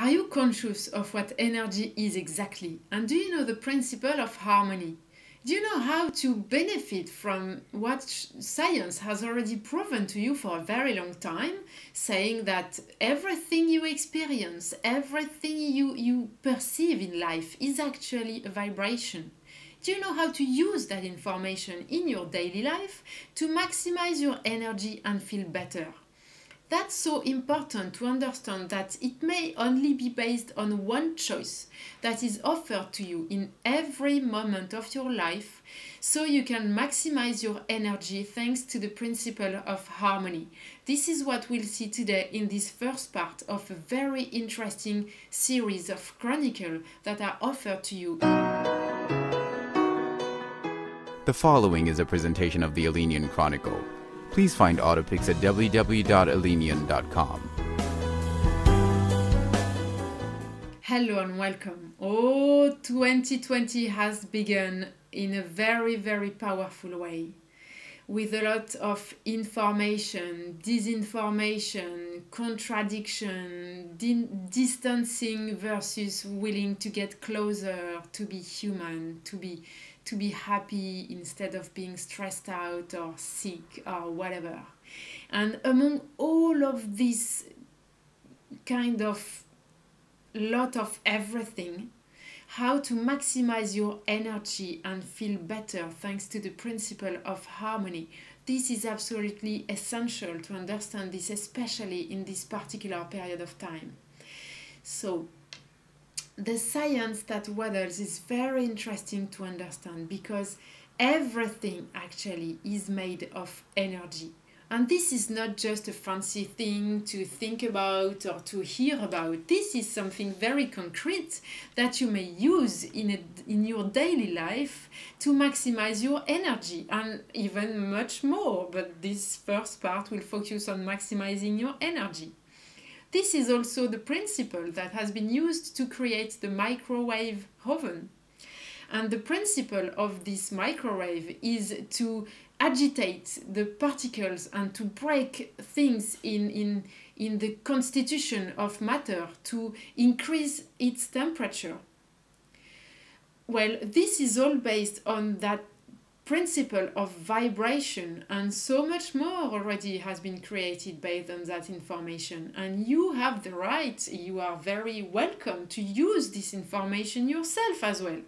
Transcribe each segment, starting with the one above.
Are you conscious of what energy is exactly? And do you know the principle of harmony? Do you know how to benefit from what science has already proven to you for a very long time, saying that everything you experience, everything you perceive in life is actually a vibration? Do you know how to use that information in your daily life to maximize your energy and feel better? That's so important to understand that it may only be based on one choice that is offered to you in every moment of your life, so you can maximize your energy thanks to the principle of harmony. This is what we'll see today in this first part of a very interesting series of chronicles that are offered to you. The following is a presentation of the ALINEON Chronicle. Please find autopics at www.alineon.com. Hello and welcome. 2020 has begun in a very, very powerful way, with a lot of information, disinformation, contradiction, distancing versus willing to get closer, to be human, to be happy instead of being stressed out or sick or whatever. And among all of this kind of lot of everything, how to maximize your energy and feel better thanks to the principle of harmony. This is absolutely essential to understand this, especially in this particular period of time. So, the science that waddles is very interesting to understand because everything actually is made of energy. And this is not just a fancy thing to think about or to hear about. This is something very concrete that you may use in your daily life to maximize your energy, and even much more. But this first part will focus on maximizing your energy. This is also the principle that has been used to create the microwave oven. And the principle of this microwave is to agitate the particles and to break things in the constitution of matter to increase its temperature. Well, this is all based on that principle of vibration, and so much more already has been created based on that information, and you have the right, you are very welcome to use this information yourself as well.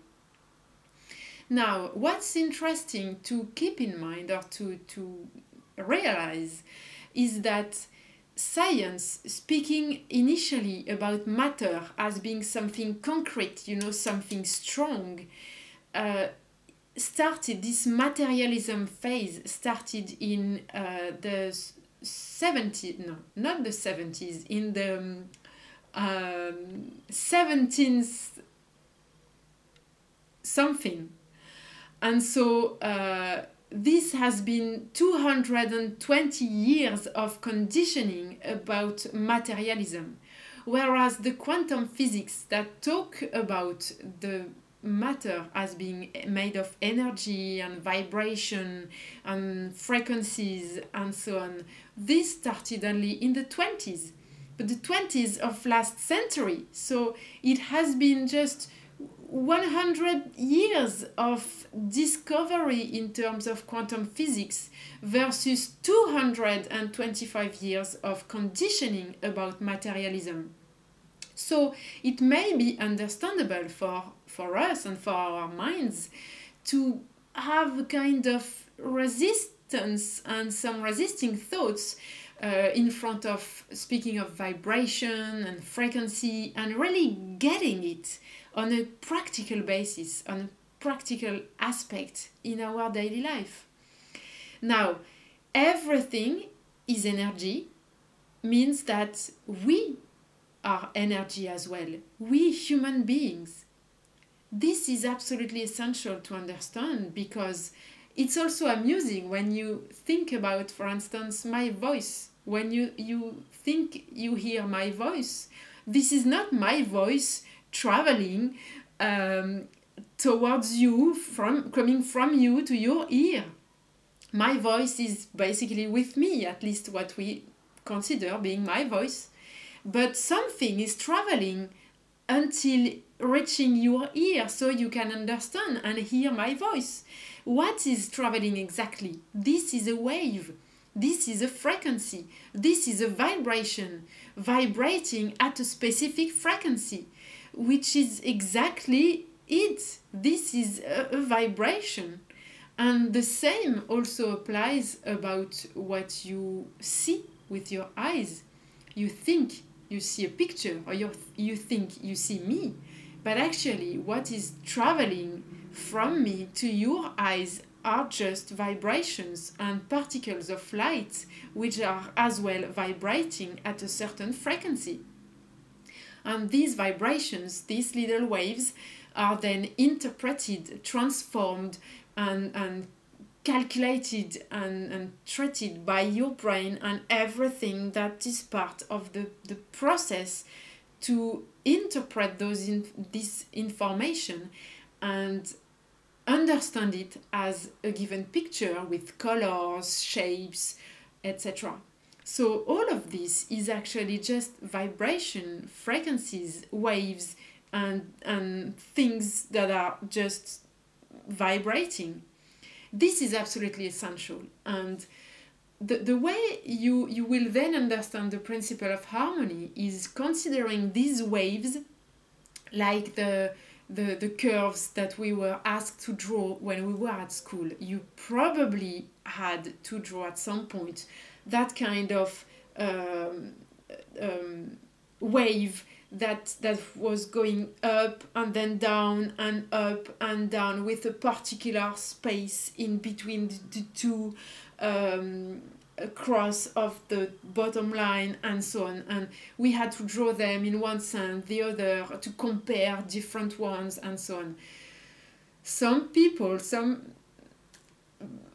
Now, what's interesting to keep in mind or to realize is that science, speaking initially about matter as being something concrete, something strong, this materialism phase started in the 70s, no, not the 70s, in the 17th something. And so this has been 220 years of conditioning about materialism, whereas the quantum physics that talk about the matter as being made of energy and vibration and frequencies and so on, this started only in the 20s, but the 20s of last century. So it has been just 100 years of discovery in terms of quantum physics versus 225 years of conditioning about materialism. So it may be understandable for us and for our minds to have a kind of resistance and some resisting thoughts in front of speaking of vibration and frequency and really getting it on a practical basis, on a practical aspect in our daily life. Now, everything is energy, means that we are energy as well. We human beings. This is absolutely essential to understand because it's also amusing when you think about, for instance, my voice. When you think you hear my voice, this is not my voice traveling towards you, coming from you to your ear. My voice is basically with me, at least what we consider being my voice. but something is traveling until reaching your ear so you can understand and hear my voice. What is traveling exactly? This is a wave. This is a frequency. This is a vibration, vibrating at a specific frequency, which is exactly it. This is a vibration. And the same also applies about what you see with your eyes. You think you see a picture, or you think you see me, but actually what is traveling from me to your eyes are just vibrations and particles of light, which are as well vibrating at a certain frequency. And these vibrations, these little waves, are then interpreted, transformed, and calculated and treated by your brain and everything that is part of the process to interpret this information and understand it as a given picture with colors, shapes, etc. So all of this is actually just vibration, frequencies, waves, and things that are just vibrating. This is absolutely essential, and the way you will then understand the principle of harmony is considering these waves like the curves that we were asked to draw when we were at school. You probably had to draw at some point that kind of wave that was going up and then down and up and down with a particular space in between the two cross of the bottom line and so on, and we had to draw them in one sense, the other, to compare different ones and so on. Some people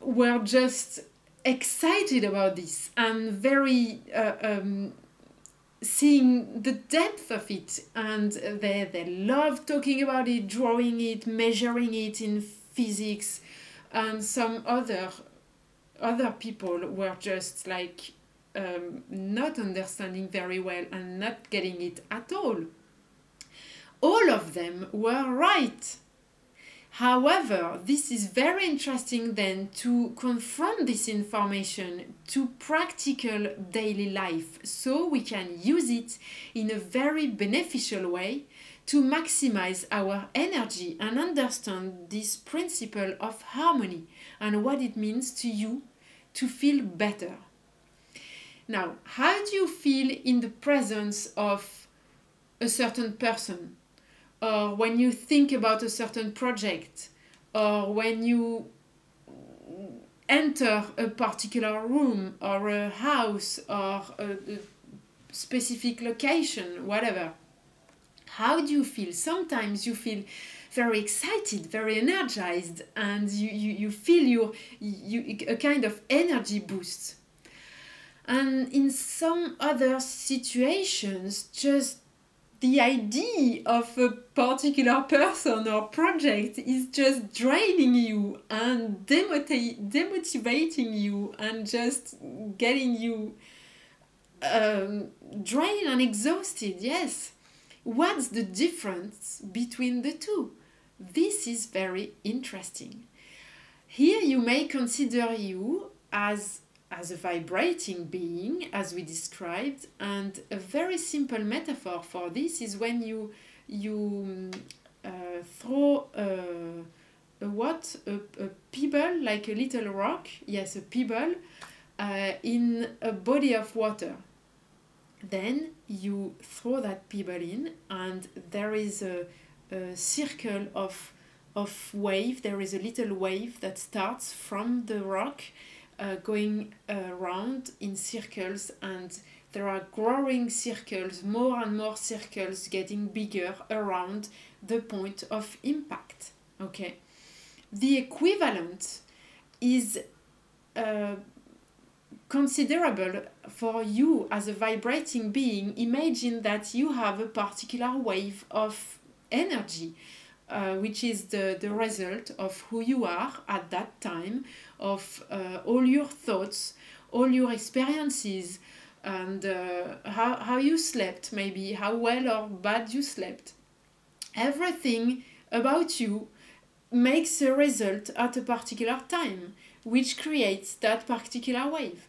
were just excited about this and very seeing the depth of it, and they love talking about it, drawing it, measuring it in physics, and some other people were just like not understanding very well and not getting it at all. All of them were right. However, this is very interesting then to confront this information to practical daily life so we can use it in a very beneficial way to maximize our energy and understand this principle of harmony and what it means to you to feel better. Now, how do you feel in the presence of a certain person? Or when you think about a certain project, or when you enter a particular room or a house or a specific location, whatever. How do you feel? Sometimes you feel very excited, very energized, and you feel a kind of energy boost. And in some other situations, just the idea of a particular person or project is just draining you and demotivating you and just getting you drained and exhausted. Yes. What's the difference between the two? This is very interesting. Here you may consider you as a vibrating being, as we described, and a very simple metaphor for this is when you throw a pebble, like a little rock, yes, a pebble, in a body of water. Then you throw that pebble in, and there is a circle of wave. There is a little wave that starts from the rock, going around in circles, and there are growing circles, more and more circles getting bigger around the point of impact. Okay, the equivalent is considerable for you as a vibrating being. Imagine that you have a particular wave of energy, which is the result of who you are at that time, of all your thoughts, all your experiences, and how you slept, maybe how well or bad you slept. Everything about you makes a result at a particular time, which creates that particular wave.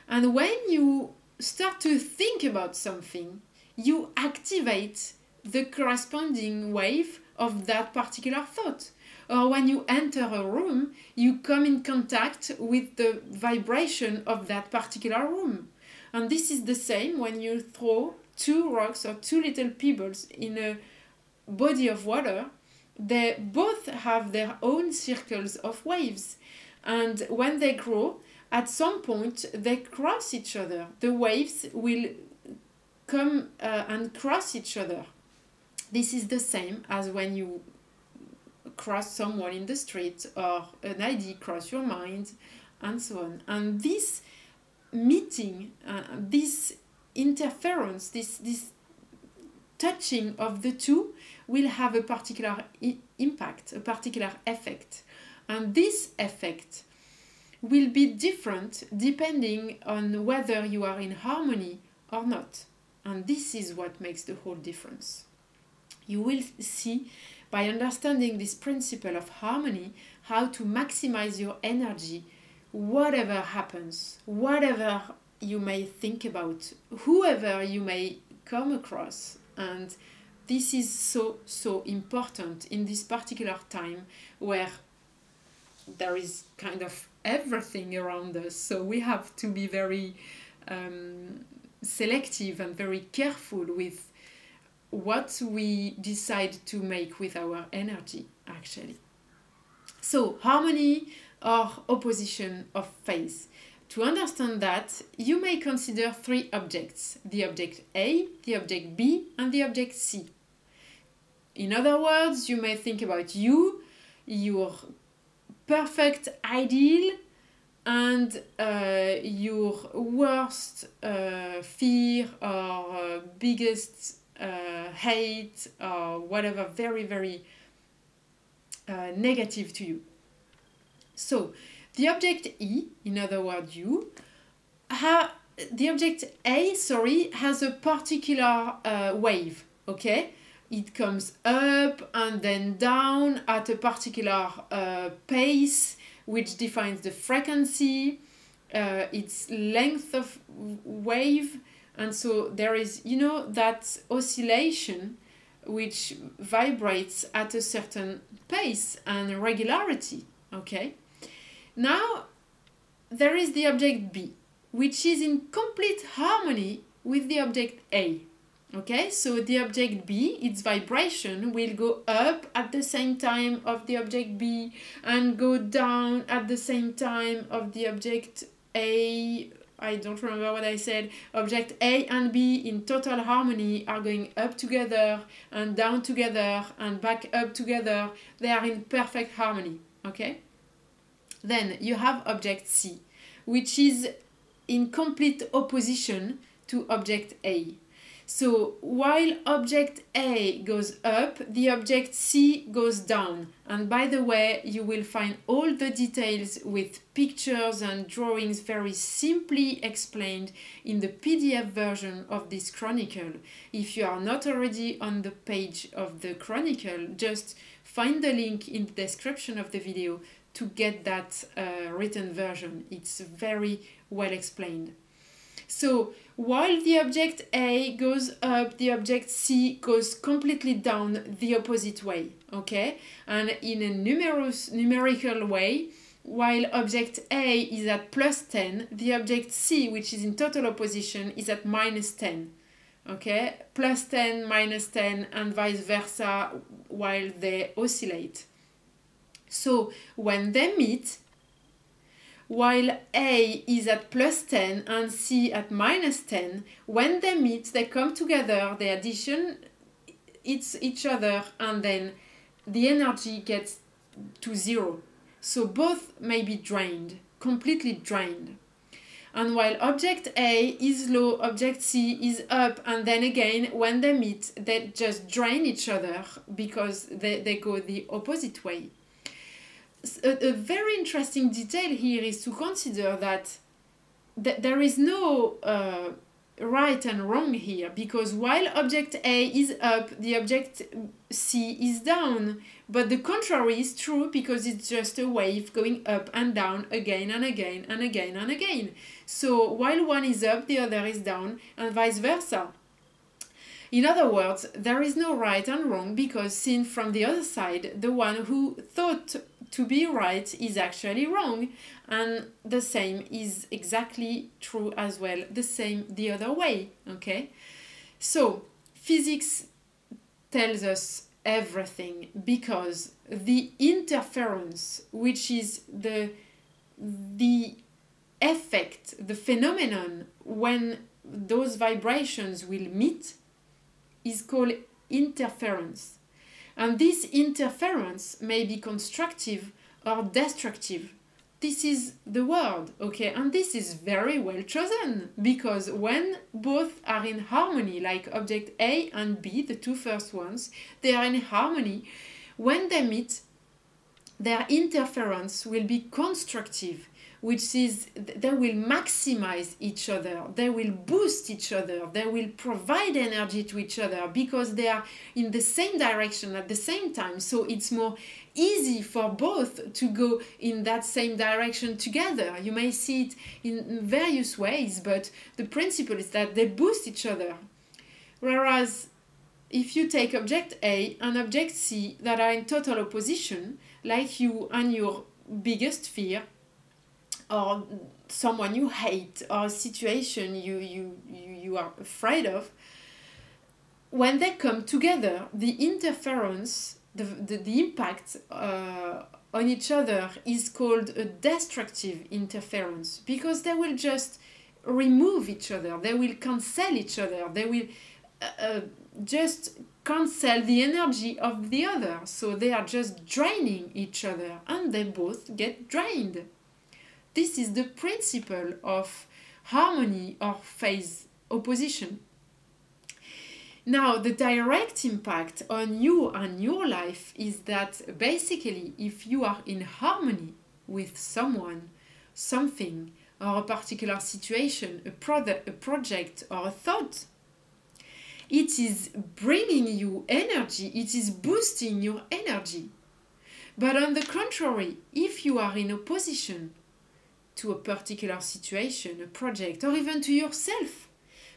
And when you start to think about something, you activate the corresponding wave of that particular thought. Or when you enter a room, you come in contact with the vibration of that particular room. And this is the same when you throw two rocks or two little pebbles in a body of water. They both have their own circles of waves. And when they grow, at some point they cross each other. The waves will come and cross each other. This is the same as when you cross someone in the street or an idea cross your mind and so on. And this meeting, this interference, this touching of the two will have a particular impact, a particular effect. And this effect will be different depending on whether you are in harmony or not. And this is what makes the whole difference. You will see, by understanding this principle of harmony, how to maximize your energy, whatever happens, whatever you may think about, whoever you may come across. And this is so important in this particular time where there is kind of everything around us. So we have to be very selective and very careful with what we decide to make with our energy, actually. So, harmony or opposition of phase. To understand that, you may consider three objects: the object A, the object B, and the object C. In other words, you may think about you, your perfect ideal, and your worst fear or biggest hate or whatever, very, very negative to you. So, the object E, in other words, you, the object A, has a particular wave, okay? It comes up and then down at a particular pace, which defines the frequency, its length of wave. And so there is, that oscillation which vibrates at a certain pace and regularity, okay? Now, there is the object B, which is in complete harmony with the object A, okay? So the object B, its vibration will go up at the same time of the object B and go down at the same time of the object A. I don't remember what I said. Object A and B in total harmony are going up together and down together and back up together. They are in perfect harmony, okay? Then you have object C, which is in complete opposition to object A. So while object A goes up, the object C goes down. And by the way, you will find all the details with pictures and drawings very simply explained in the PDF version of this chronicle. If you are not already on the page of the chronicle, just find the link in the description of the video to get that written version. It's very well explained. So, while the object A goes up, the object C goes completely down the opposite way, okay? And in a numerical way, while object A is at +10, the object C, which is in total opposition, is at -10, okay? +10, -10, and vice versa while they oscillate. So, when they meet, while A is at +10 and C at -10, when they meet, they come together, they addition each other, and then the energy gets to 0. So both may be drained, completely drained. And while object A is low, object C is up, and then again, when they meet, they just drain each other because they go the opposite way. A very interesting detail here is to consider that there is no right and wrong here, because while object A is up, the object C is down. But the contrary is true, because it's just a wave going up and down again and again and again and again. So while one is up, the other is down, and vice versa. In other words, there is no right and wrong, because seen from the other side, the one who thought to be right is actually wrong, and the same is exactly true as well, the same the other way, okay? So physics tells us everything, because the interference, which is the effect, the phenomenon when those vibrations will meet, is called interference. And this interference may be constructive or destructive. This is the word, okay? And this is very well chosen, because when both are in harmony, like object A and B, the two first ones, they are in harmony. When they meet, their interference will be constructive, which is they will maximize each other, they will boost each other, they will provide energy to each other, because they are in the same direction at the same time. So it's more easy for both to go in that same direction together. You may see it in various ways, but the principle is that they boost each other. Whereas if you take object A and object C that are in total opposition, like you and your biggest fear, or someone you hate, or a situation you are afraid of, when they come together, the interference, the impact on each other is called a destructive interference, because they will just remove each other, they will cancel each other, they will just cancel the energy of the other. So they are just draining each other, and they both get drained. This is the principle of harmony or phase opposition. Now, the direct impact on you and your life is that basically, if you are in harmony with someone, something, or a particular situation, a project or a thought, it is bringing you energy, it is boosting your energy. But on the contrary, if you are in opposition to a particular situation, a project, or even to yourself.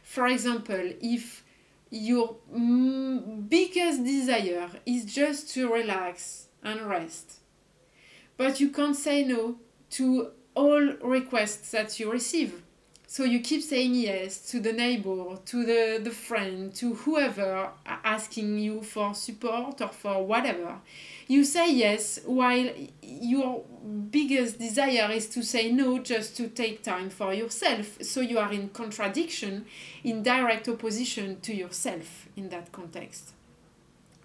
For example, if your biggest desire is just to relax and rest, but you can't say no to all requests that you receive. So you keep saying yes to the neighbor, to the friend, to whoever asking you for support or for whatever. You say yes while your biggest desire is to say no, just to take time for yourself. So you are in contradiction, in direct opposition to yourself in that context,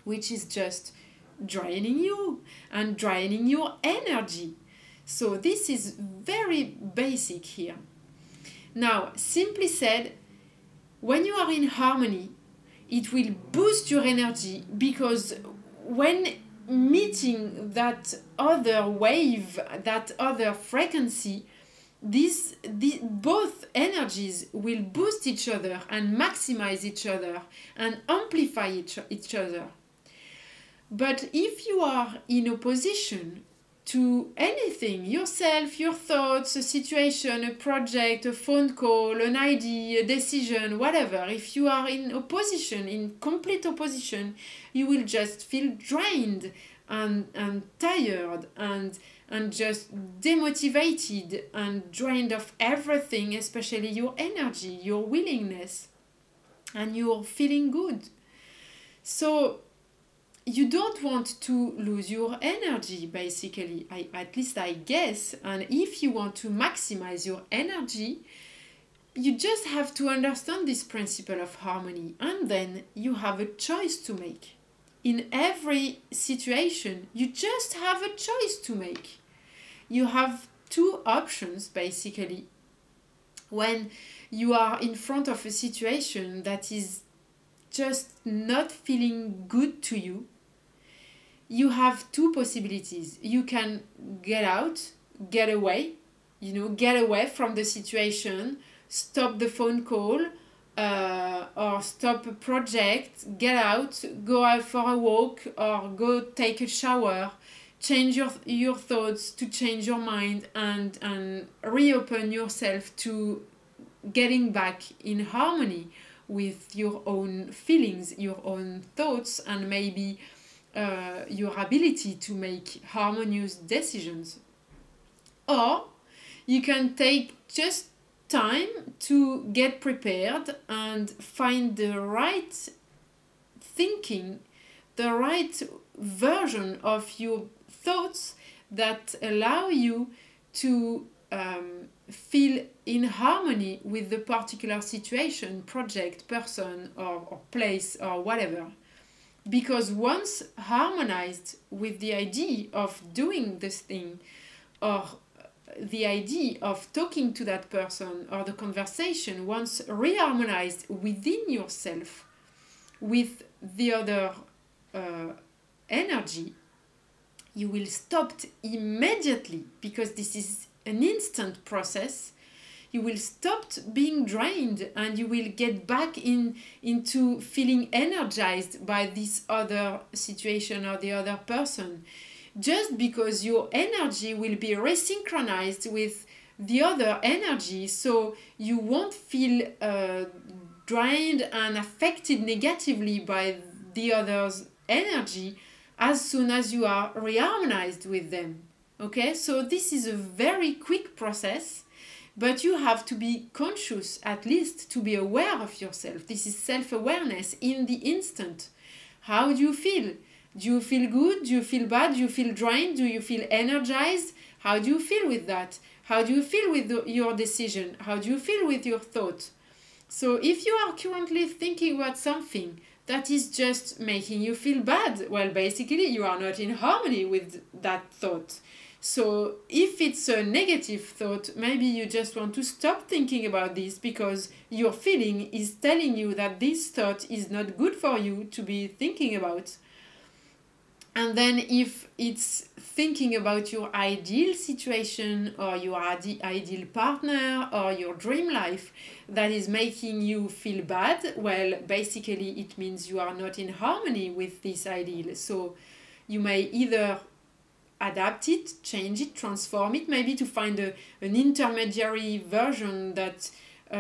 which is just draining you and draining your energy. So this is very basic here. Now, simply said, when you are in harmony, it will boost your energy, because when meeting that other wave, that other frequency, both energies will boost each other and maximize each other and amplify each other. But if you are in opposition to anything, yourself, your thoughts, a situation, a project, a phone call, an idea, a decision, whatever, if you are in opposition, in complete opposition, you will just feel drained and tired and just demotivated and drained of everything, especially your energy, your willingness, and your feeling good. So you don't want to lose your energy, basically, at least I guess. And if you want to maximize your energy, you just have to understand this principle of harmony, and then you have a choice to make. In every situation, you just have a choice to make. You have two options, basically. When you are in front of a situation that is just not feeling good to you, you have two possibilities. You can get out, get away from the situation, stop the phone call, or stop a project, get out, go out for a walk, or go take a shower, change your thoughts to change your mind, and reopen yourself to getting back in harmony with your own feelings, your own thoughts, and maybe your ability to make harmonious decisions. Or you can take just time to get prepared and find the right thinking, the right version of your thoughts that allow you to feel in harmony with the particular situation, project, person, or place, or whatever. Because once harmonized with the idea of doing this thing, or the idea of talking to that person, or the conversation, once reharmonized within yourself with the other energy, you will stop immediately, because this is an instant process. You will stop being drained, and you will get back into feeling energized by this other situation or the other person, just because your energy will be resynchronized with the other energy, so you won't feel drained and affected negatively by the other's energy as soon as you are reharmonized with them. Okay, so this is a very quick process, but you have to be conscious, at least to be aware of yourself. This is self-awareness in the instant. How do you feel? Do you feel good? Do you feel bad? Do you feel drained? Do you feel energized? How do you feel with that? How do you feel with your decision? How do you feel with your thought? So if you are currently thinking about something that is just making you feel bad, well, basically you are not in harmony with that thought. So if it's a negative thought, maybe you just want to stop thinking about this, because your feeling is telling you that this thought is not good for you to be thinking about. And then if it's thinking about your ideal situation, or your ideal partner, or your dream life that is making you feel bad, well, basically it means you are not in harmony with this ideal. So you may either adapt it, change it, transform it, maybe to find an intermediary version that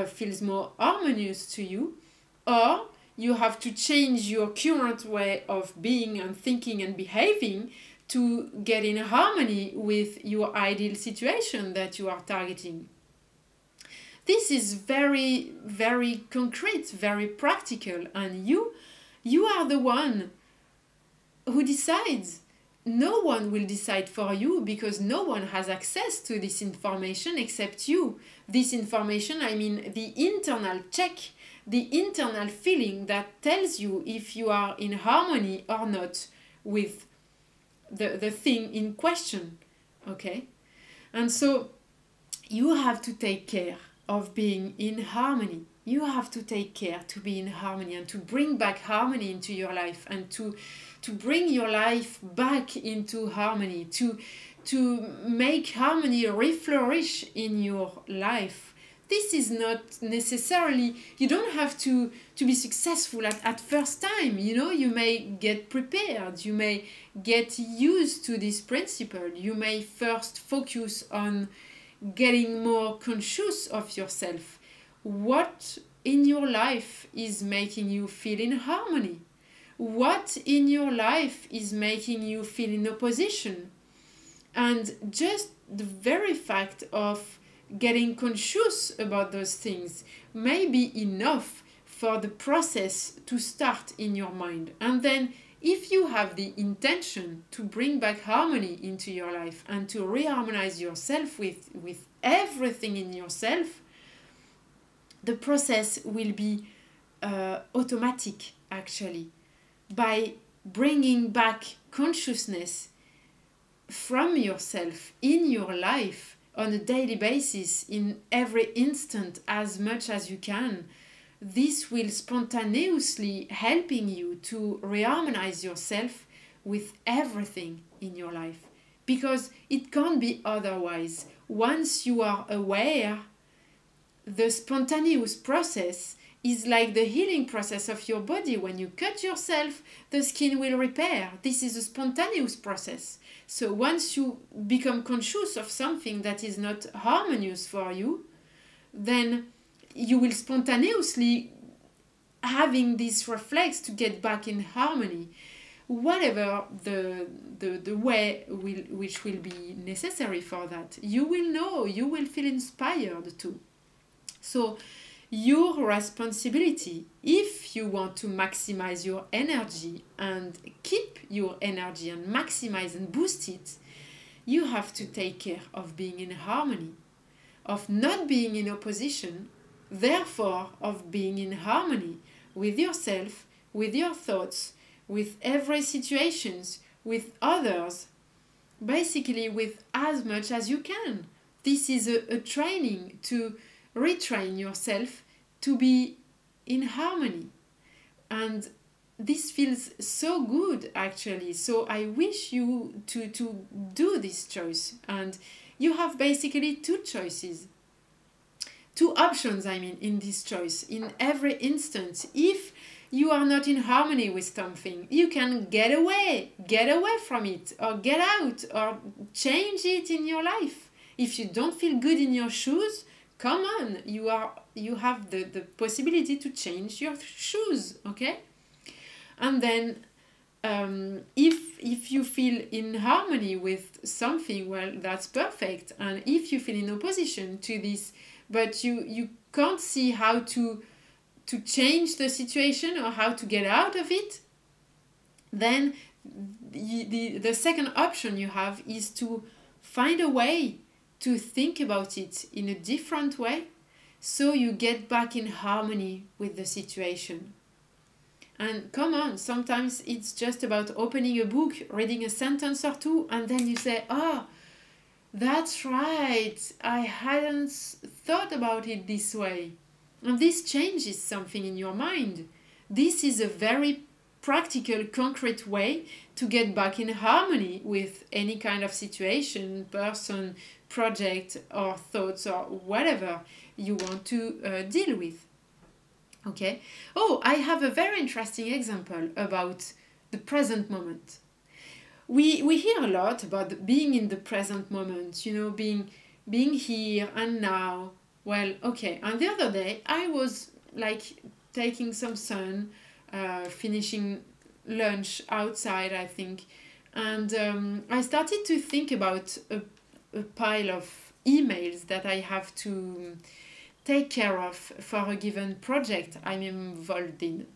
feels more harmonious to you, or you have to change your current way of being and thinking and behaving to get in harmony with your ideal situation that you are targeting. This is very, very concrete, very practical, and you are the one who decides. No one will decide for you, because no one has access to this information except you. This information, I mean the internal check, the internal feeling that tells you if you are in harmony or not with the thing in question. Okay? And so you have to take care of being in harmony. You have to take care to be in harmony and to bring back harmony into your life, and to bring your life back into harmony, to make harmony reflourish in your life. This is not necessarily, you don't have to be successful at first time. You may get prepared, you may get used to this principle, you may first focus on getting more conscious of yourself. What in your life is making you feel in harmony? What in your life is making you feel in opposition? And just the very fact of getting conscious about those things may be enough for the process to start in your mind. And then if you have the intention to bring back harmony into your life and to reharmonize yourself with everything in yourself, the process will be automatic, actually. By bringing back consciousness from yourself in your life on a daily basis, in every instant, as much as you can, this will spontaneously helping you to reharmonize yourself with everything in your life. Because it can't be otherwise. Once you are aware, the spontaneous process is like the healing process of your body. When you cut yourself, the skin will repair. This is a spontaneous process. So once you become conscious of something that is not harmonious for you, then you will spontaneously having this reflex to get back in harmony, whatever the way which will be necessary for that. You will know, you will feel inspired too. So your responsibility, if you want to maximize your energy and keep your energy and maximize and boost it, you have to take care of being in harmony, of not being in opposition, therefore of being in harmony with yourself, with your thoughts, with every situations, with others, basically with as much as you can. This is a training to retrain yourself to be in harmony. And this feels so good, actually. So I wish you to do this choice. And you have basically two choices. Two options, I mean, in this choice. In every instance, if you are not in harmony with something, you can get away from it, or get out, or change it in your life. If you don't feel good in your shoes, come on, you have the possibility to change your shoes, okay? And then if you feel in harmony with something, well, that's perfect. And if you feel in opposition to this, but you can't see how to change the situation or how to get out of it, then the second option you have is to find a way to think about it in a different way, so you get back in harmony with the situation. And come on, sometimes it's just about opening a book, reading a sentence or two, and then you say, oh, that's right, I hadn't thought about it this way. And this changes something in your mind. This is a very practical, concrete way to get back in harmony with any kind of situation, person, project, or thoughts, or whatever you want to deal with. Okay? Oh, I have a very interesting example about the present moment. We hear a lot about being in the present moment, you know, being here and now. Well, okay, and the other day I was like taking some sun, finishing lunch outside, I think, and I started to think about a pile of emails that I have to take care of for a given project I'm involved in.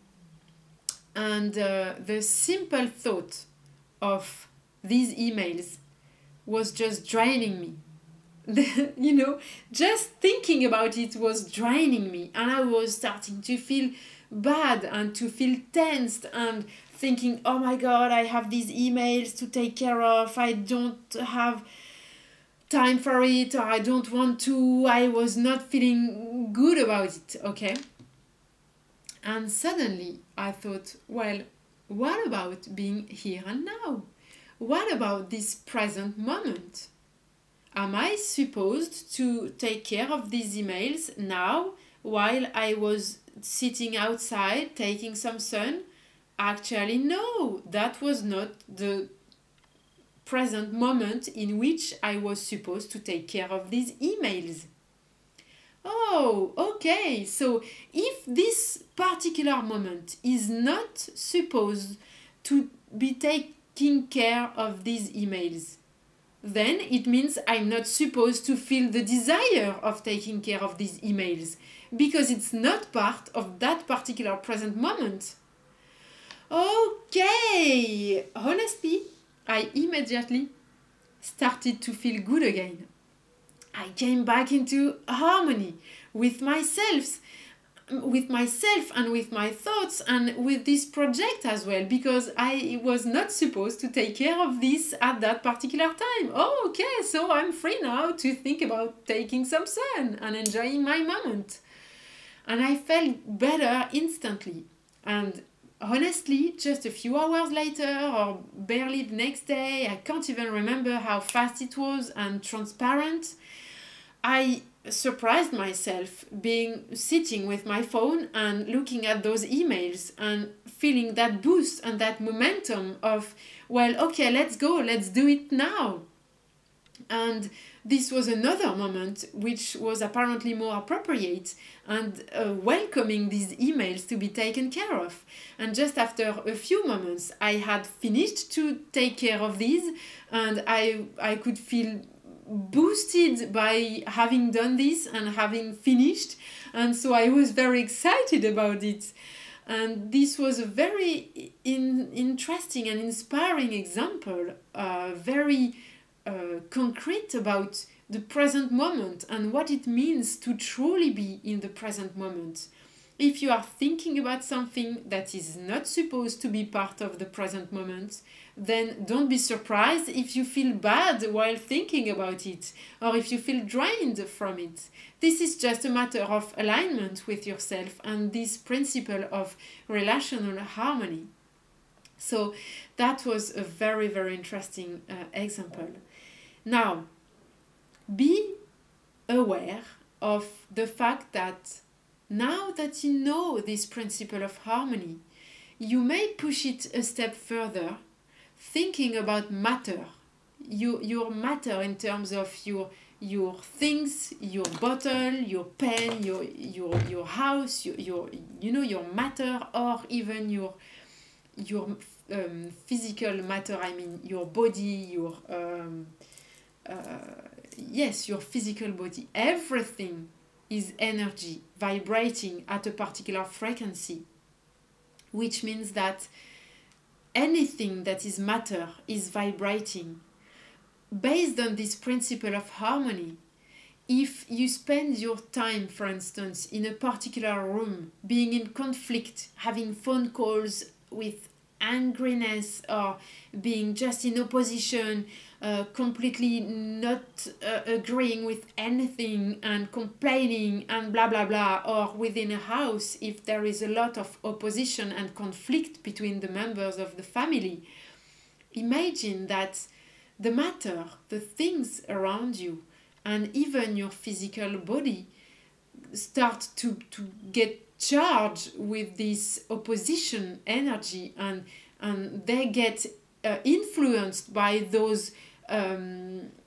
And the simple thought of these emails was just draining me. You know, just thinking about it was draining me, and I was starting to feel bad and to feel tensed and thinking, oh my god, I have these emails to take care of, I don't have time for it, or I don't want to. I was not feeling good about it, okay? And suddenly I thought, well, what about being here and now? What about this present moment? Am I supposed to take care of these emails now while I was sitting outside taking some sun? Actually, no, that was not the present moment in which I was supposed to take care of these emails. Oh, okay, so if this particular moment is not supposed to be taking care of these emails, then it means I'm not supposed to feel the desire of taking care of these emails, because it's not part of that particular present moment. Okay, honestly, I immediately started to feel good again. I came back into harmony with myself and with my thoughts and with this project as well, because I was not supposed to take care of this at that particular time. Oh, okay, so I'm free now to think about taking some sun and enjoying my moment. And I felt better instantly. And honestly, just a few hours later, or barely the next day, I can't even remember how fast it was and transparent, I surprised myself being sitting with my phone and looking at those emails and feeling that boost and that momentum of, well, okay, let's go, let's do it now. And this was another moment which was apparently more appropriate and welcoming these emails to be taken care of. And just after a few moments, I had finished to take care of these, and I could feel boosted by having done this and having finished, and so I was very excited about it. And this was a very interesting and inspiring example, very concrete about the present moment and what it means to truly be in the present moment. If you are thinking about something that is not supposed to be part of the present moment, then don't be surprised if you feel bad while thinking about it, or if you feel drained from it. This is just a matter of alignment with yourself and this principle of relational harmony. So that was a very, very interesting example. Now, be aware of the fact that now that you know this principle of harmony, you may push it a step further, thinking about matter, your matter in terms of your things, your bottle, your pen, your house, your matter, or even your physical matter. I mean, your body, your physical body. Everything is energy vibrating at a particular frequency, which means that anything that is matter is vibrating. Based on this principle of harmony, if you spend your time, for instance, in a particular room, being in conflict, having phone calls with angriness, or being just in opposition, completely not agreeing with anything and complaining and blah blah blah, or within a house if there is a lot of opposition and conflict between the members of the family, imagine that the matter, the things around you, and even your physical body start to get charged with this opposition energy, and they get influenced by those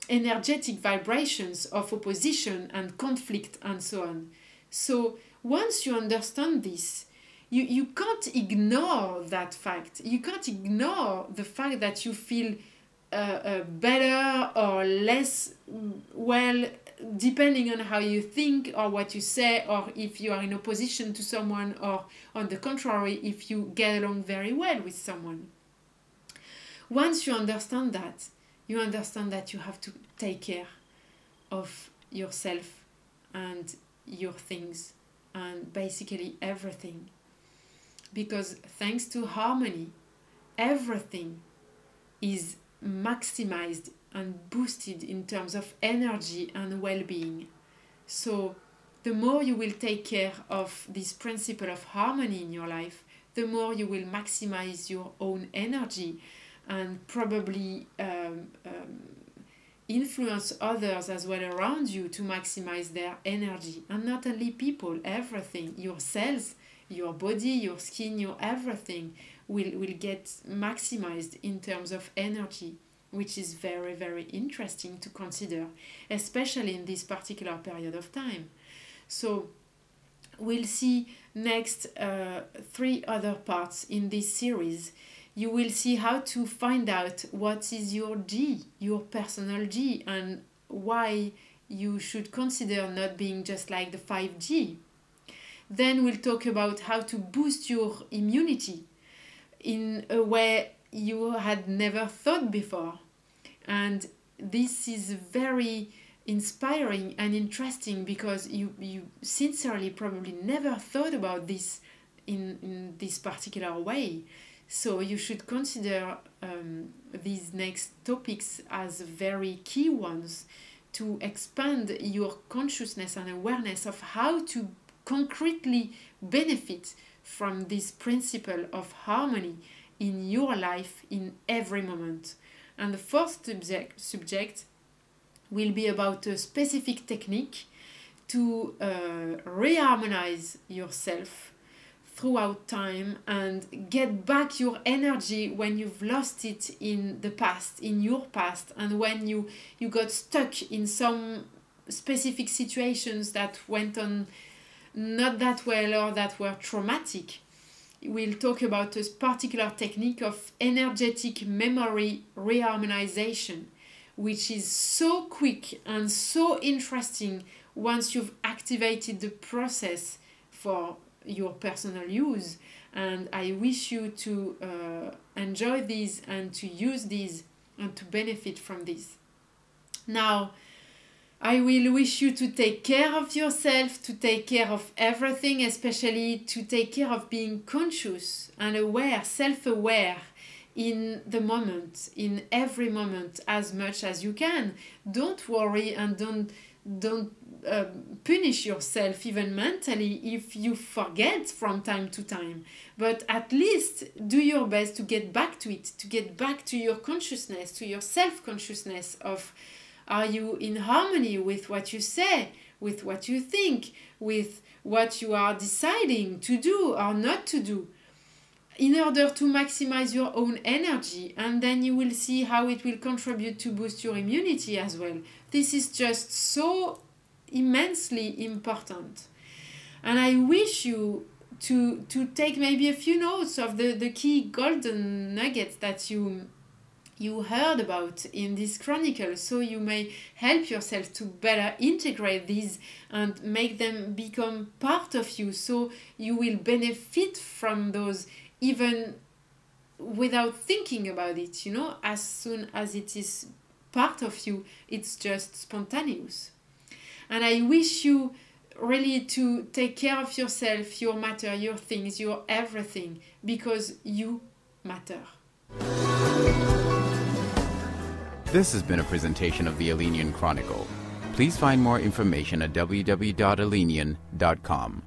energetic vibrations of opposition and conflict and so on. So once you understand this, you can't ignore that fact. You can't ignore the fact that you feel better or less well, depending on how you think or what you say, or if you are in opposition to someone, or on the contrary, if you get along very well with someone. Once you understand that, you have to take care of yourself and your things and basically everything. Because thanks to harmony, everything is maximized and boosted in terms of energy and well-being. So the more you will take care of this principle of harmony in your life, the more you will maximize your own energy and probably influence others as well around you to maximize their energy. And not only people, everything, your cells, your body, your skin, your everything will get maximized in terms of energy, which is very, very interesting to consider, especially in this particular period of time. So we'll see next 3 other parts in this series. You will see how to find out what is your G, your personal G, and why you should consider not being just like the 5G. Then we'll talk about how to boost your immunity in a way you had never thought before. And this is very inspiring and interesting because you sincerely probably never thought about this in this particular way. So you should consider these next topics as very key ones to expand your consciousness and awareness of how to concretely benefit from this principle of harmony in your life in every moment. And the fourth subject will be about a specific technique to reharmonize yourself throughout time and get back your energy when you've lost it in the past, in your past, and when you got stuck in some specific situations that went on not that well or that were traumatic. We'll talk about a particular technique of energetic memory reharmonization, which is so quick and so interesting once you've activated the process for your personal use. And I wish you to enjoy these and to use these and to benefit from this. Now, I will wish you to take care of yourself, to take care of everything, especially to take care of being conscious and aware, self-aware in the moment, in every moment, as much as you can. Don't worry and don't punish yourself even mentally if you forget from time to time, but at least do your best to get back to it, to get back to your consciousness, to your self-consciousness of, are you in harmony with what you say, with what you think, with what you are deciding to do or not to do, in order to maximize your own energy, and then you will see how it will contribute to boost your immunity as well. This is just so immensely important. And I wish you to take maybe a few notes of the key golden nuggets that you heard about in this chronicle, so you may help yourself to better integrate these and make them become part of you, so you will benefit from those even without thinking about it, you know. As soon as it is part of you, it's just spontaneous. And I wish you really to take care of yourself, your matter, your things, your everything, because you matter. This has been a presentation of the ALINEON Chronicle. Please find more information at www.alineon.com.